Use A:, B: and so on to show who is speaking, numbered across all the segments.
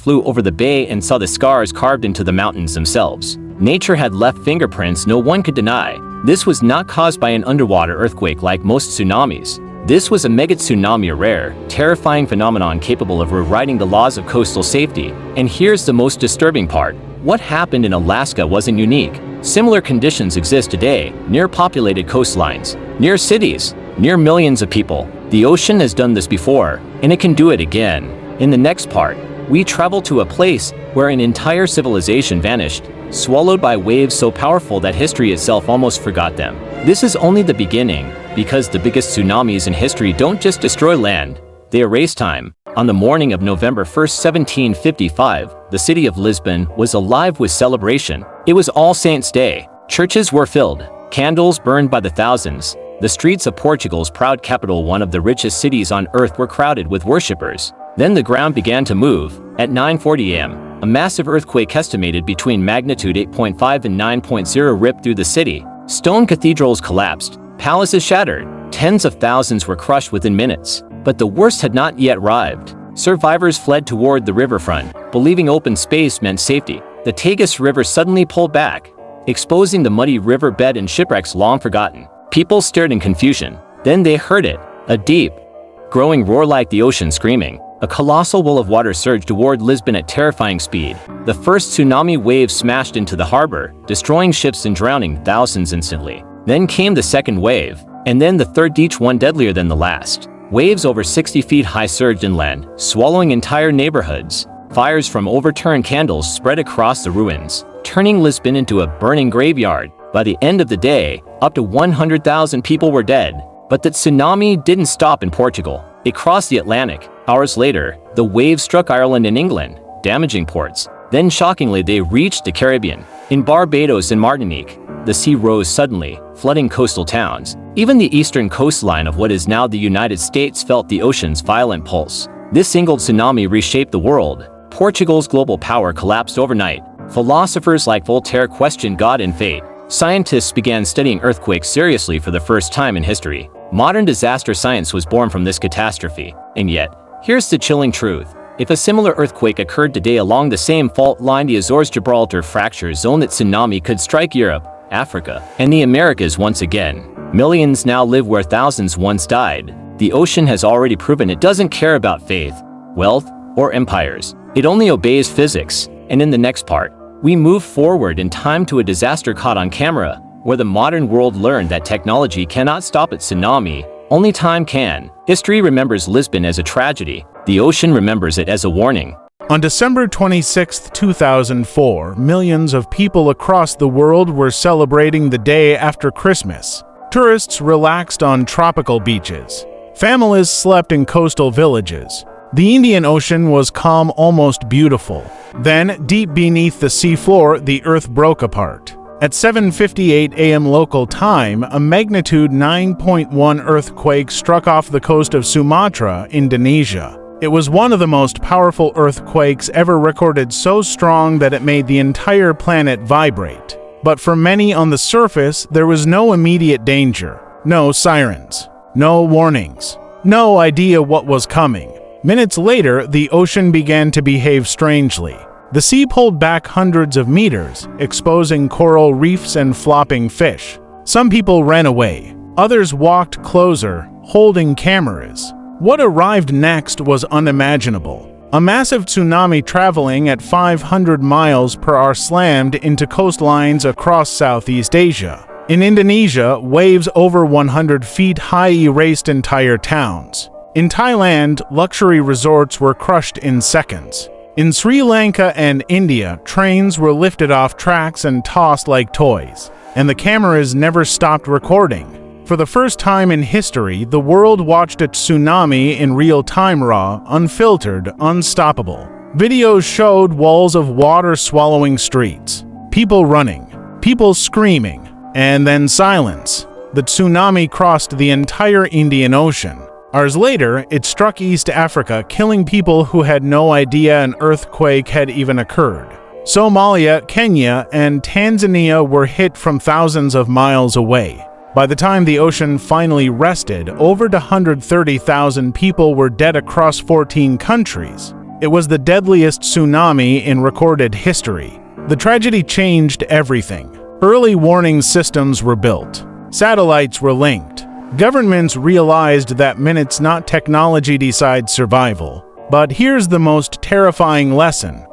A: flew over the bay and saw the scars carved into the mountains themselves. Nature had left fingerprints no one could deny. This was not caused by an underwater earthquake like most tsunamis. This was a mega-tsunami, a rare, terrifying phenomenon capable of rewriting the laws of coastal safety. And here's the most disturbing part. What happened in Alaska wasn't unique. Similar conditions exist today, near populated coastlines, near cities, near millions of people. The ocean has done this before, and it can do it again. In the next part, we travel to a place where an entire civilization vanished, swallowed by waves so powerful that history itself almost forgot them. This is only the beginning, because the biggest tsunamis in history don't just destroy land, they erase time. On the morning of November 1st, 1755, the city of Lisbon was alive with celebration. It was All Saints' Day. Churches were filled, candles burned by the thousands. The streets of Portugal's proud capital, one of the richest cities on earth, were crowded with worshippers. Then the ground began to move. At 9:40 a.m., a massive earthquake estimated between magnitude 8.5 and 9.0 ripped through the city. Stone cathedrals collapsed, palaces shattered, tens of thousands were crushed within minutes. But the worst had not yet arrived. Survivors fled toward the riverfront, believing open space meant safety. The Tagus River suddenly pulled back, exposing the muddy riverbed and shipwrecks long forgotten. People stared in confusion. Then they heard it, a deep, growing roar like the ocean screaming. A colossal wall of water surged toward Lisbon at terrifying speed. The first tsunami wave smashed into the harbor, destroying ships and drowning thousands instantly. Then came the second wave, and then the third, each one deadlier than the last. Waves over 60 feet high surged inland, swallowing entire neighborhoods. Fires from overturned candles spread across the ruins, turning Lisbon into a burning graveyard. By the end of the day, up to 100,000 people were dead. But the tsunami didn't stop in Portugal. It crossed the Atlantic. Hours later, the waves struck Ireland and England, damaging ports. Then shockingly, they reached the Caribbean. In Barbados and Martinique, the sea rose suddenly, flooding coastal towns. Even the eastern coastline of what is now the United States felt the ocean's violent pulse. This single tsunami reshaped the world. Portugal's global power collapsed overnight. Philosophers like Voltaire questioned God and fate. Scientists began studying earthquakes seriously for the first time in history. Modern disaster science was born from this catastrophe. And yet, here's the chilling truth. If a similar earthquake occurred today along the same fault line, the Azores-Gibraltar fracture zone, that tsunami could strike Europe, Africa, and the Americas once again. Millions now live where thousands once died. The ocean has already proven it doesn't care about faith, wealth, or empires. It only obeys physics. And in the next part, we move forward in time to a disaster caught on camera, where the modern world learned that technology cannot stop a tsunami, only time can. History remembers Lisbon as a tragedy. The ocean remembers it as a warning.
B: On December 26, 2004, millions of people across the world were celebrating the day after Christmas. Tourists relaxed on tropical beaches. Families slept in coastal villages. The Indian Ocean was calm, almost beautiful. Then, deep beneath the seafloor, the earth broke apart. At 7:58 a.m. local time, a magnitude 9.1 earthquake struck off the coast of Sumatra, Indonesia. It was one of the most powerful earthquakes ever recorded, so strong that it made the entire planet vibrate. But for many on the surface, there was no immediate danger. No sirens. No warnings. No idea what was coming. Minutes later, the ocean began to behave strangely. The sea pulled back hundreds of meters, exposing coral reefs and flopping fish. Some people ran away. Others walked closer, holding cameras. What arrived next was unimaginable. A massive tsunami traveling at 500 miles per hour slammed into coastlines across Southeast Asia. In Indonesia, waves over 100 feet high erased entire towns. In Thailand, luxury resorts were crushed in seconds. In Sri Lanka and India, trains were lifted off tracks and tossed like toys. And the cameras never stopped recording. For the first time in history, the world watched a tsunami in real time, raw, unfiltered, unstoppable. Videos showed walls of water swallowing streets, people running, people screaming, and then silence. The tsunami crossed the entire Indian Ocean. Hours later, it struck East Africa, killing people who had no idea an earthquake had even occurred. Somalia, Kenya, and Tanzania were hit from thousands of miles away. By the time the ocean finally rested, over 130,000 people were dead across 14 countries. It was the deadliest tsunami in recorded history. The tragedy changed everything. Early warning systems were built. Satellites were linked. Governments realized that minutes, not technology, decide survival. But here's the most terrifying lesson.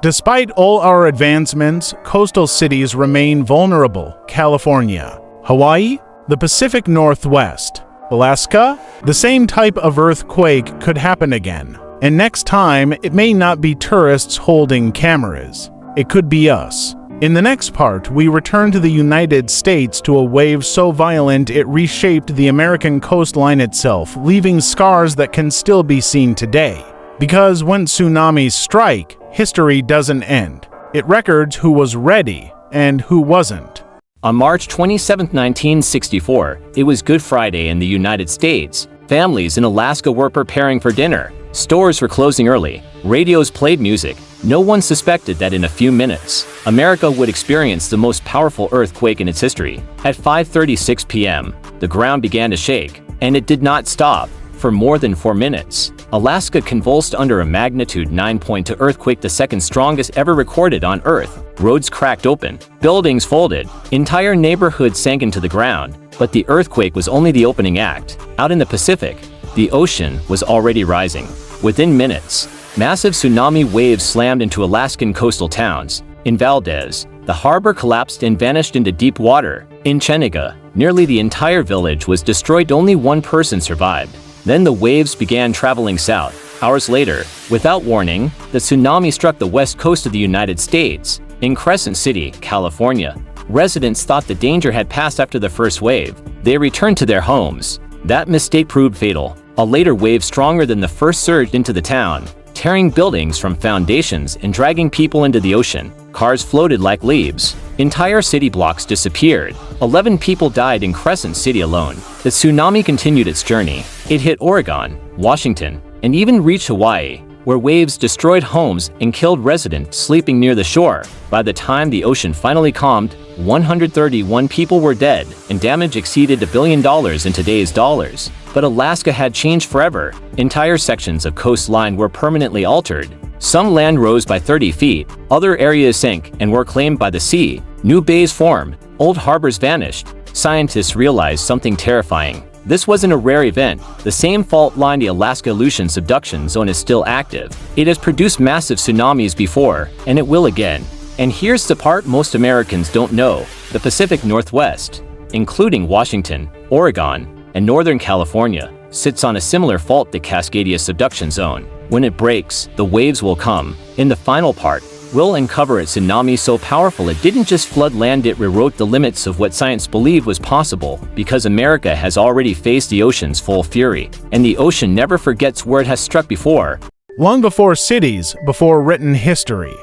B: Despite all our advancements, coastal cities remain vulnerable. California, Hawaii, the Pacific Northwest, Alaska, the same type of earthquake could happen again. And next time, it may not be tourists holding cameras. It could be us. In the next part, we return to the United States to a wave so violent it reshaped the American coastline itself, leaving scars that can still be seen today. Because when tsunamis strike, history doesn't end. It records who was ready and who wasn't.
A: On March 27, 1964, it was Good Friday in the United States. Families in Alaska were preparing for dinner. Stores were closing early. Radios played music. No one suspected that in a few minutes, America would experience the most powerful earthquake in its history. At 5:36 p.m., the ground began to shake, and it did not stop. For more than 4 minutes, Alaska convulsed under a magnitude 9.2 earthquake, the second strongest ever recorded on Earth. Roads cracked open, buildings folded, entire neighborhoods sank into the ground. But the earthquake was only the opening act. Out in the Pacific, the ocean was already rising. Within minutes, massive tsunami waves slammed into Alaskan coastal towns. In Valdez, the harbor collapsed and vanished into deep water. In Chenega, nearly the entire village was destroyed. Only one person survived. Then the waves began traveling south. Hours later, without warning, the tsunami struck the west coast of the United States. In Crescent City, California, residents thought the danger had passed after the first wave. They returned to their homes. That mistake proved fatal. A later wave stronger than the first surged into the town, tearing buildings from foundations and dragging people into the ocean. Cars floated like leaves. Entire city blocks disappeared. 11 people died in Crescent City alone. The tsunami continued its journey. It hit Oregon, Washington, and even reached Hawaii, where waves destroyed homes and killed residents sleeping near the shore. By the time the ocean finally calmed, 131 people were dead, and damage exceeded $1 billion in today's dollars. But Alaska had changed forever. Entire sections of coastline were permanently altered. Some land rose by 30 feet, other areas sank and were claimed by the sea. New bays formed, old harbors vanished. Scientists realized something terrifying. This wasn't a rare event. The same fault line, the Alaska Aleutian Subduction Zone, is still active. It has produced massive tsunamis before, and it will again. And here's the part most Americans don't know. The Pacific Northwest, including Washington, Oregon, and Northern California, sits on a similar fault, the Cascadia Subduction Zone. When it breaks, the waves will come. In the final part, we'll uncover a tsunami so powerful it didn't just flood land, it rewrote the limits of what science believed was possible, because America has already faced the ocean's full fury, and the ocean never forgets where it has struck before.
B: Long before cities, before written history,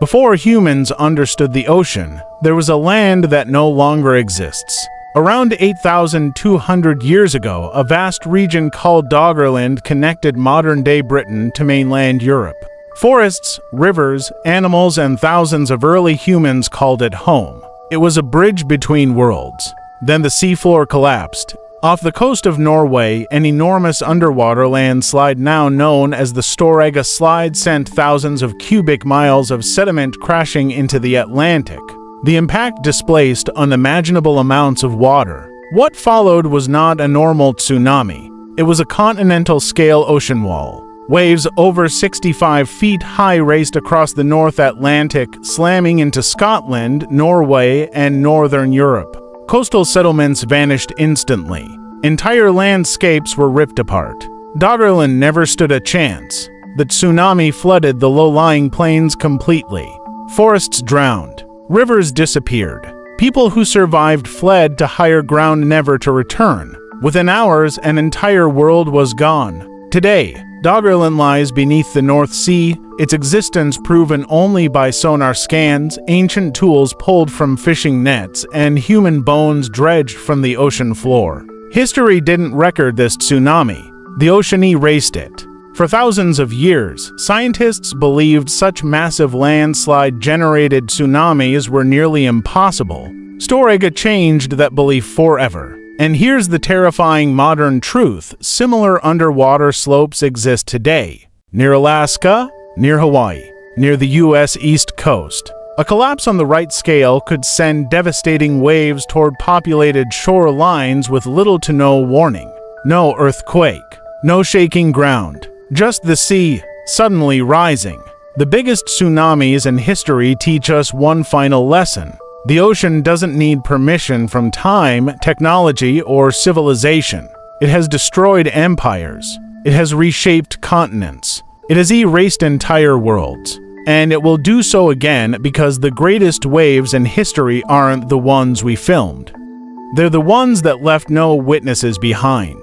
B: before humans understood the ocean, there was a land that no longer exists. Around 8,200 years ago, a vast region called Doggerland connected modern-day Britain to mainland Europe. Forests, rivers, animals, and thousands of early humans called it home. It was a bridge between worlds. Then the seafloor collapsed. Off the coast of Norway, an enormous underwater landslide now known as the Storegga Slide sent thousands of cubic miles of sediment crashing into the Atlantic. The impact displaced unimaginable amounts of water. What followed was not a normal tsunami. It was a continental-scale ocean wall. Waves over 65 feet high raced across the North Atlantic, slamming into Scotland, Norway, and Northern Europe. Coastal settlements vanished instantly. Entire landscapes were ripped apart. Doggerland never stood a chance. The tsunami flooded the low-lying plains completely. Forests drowned. Rivers disappeared. People who survived fled to higher ground, never to return. Within hours, an entire world was gone. Today, Doggerland lies beneath the North Sea, its existence proven only by sonar scans, ancient tools pulled from fishing nets, and human bones dredged from the ocean floor. History didn't record this tsunami. The ocean erased it. For thousands of years, scientists believed such massive landslide-generated tsunamis were nearly impossible. Storegga changed that belief forever. And here's the terrifying modern truth: similar underwater slopes exist today. Near Alaska, near Hawaii, near the U.S. East Coast. A collapse on the right scale could send devastating waves toward populated shorelines with little to no warning. No earthquake, no shaking ground, just the sea suddenly rising. The biggest tsunamis in history teach us one final lesson. The ocean doesn't need permission from time, technology, or civilization. It has destroyed empires. It has reshaped continents. It has erased entire worlds. And it will do so again because the greatest waves in history aren't the ones we filmed. They're the ones that left no witnesses behind.